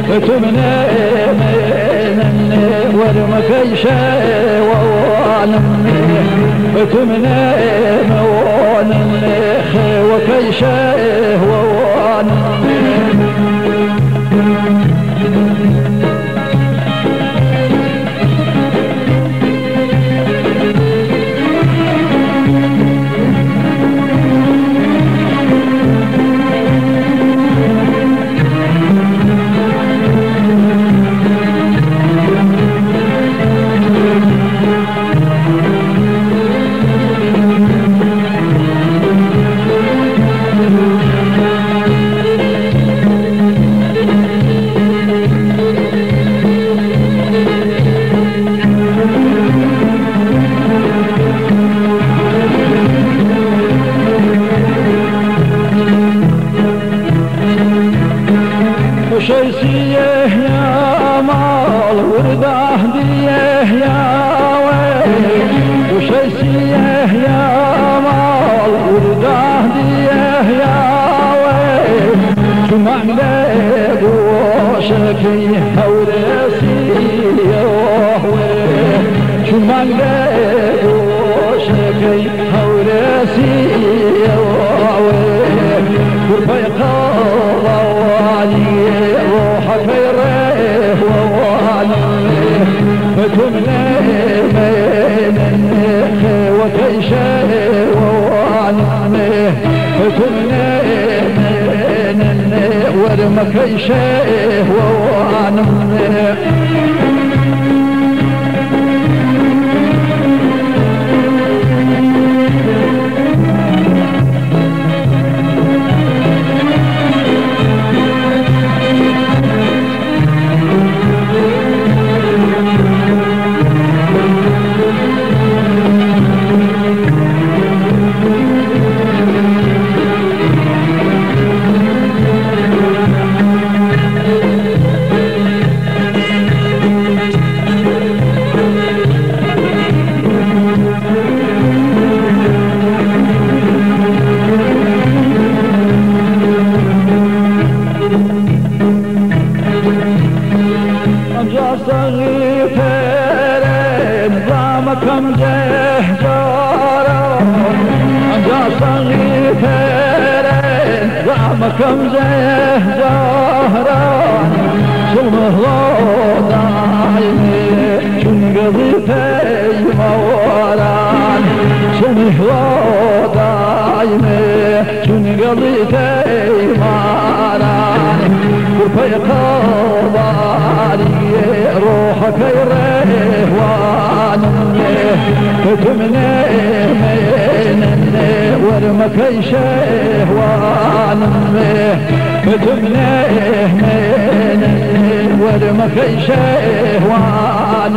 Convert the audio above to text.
فتمنى من ورمك شوان فتمنى موان وكيش ووان شيسيه يا مال ورده ديه يا ويل وشيسيه يا مال ورده ديه يا ويل شمع لك وشكي هورسي يا ويل شمع لك وشكي هورسي يا ويل ورفيق الله روحك يريه وواليه فتمنى من النخ وكيشه وواليه فتمنى من النخ ورمكيشه وواليه كم جهجارا أنجا صغيرين كم جهجارا شمه ضايمي شنقضي في موران شمه ضايمي شنقضي في موران وفي قضاري روحك يريه فتمنى من ورمك شهوان فتمنى من ورمك شهوان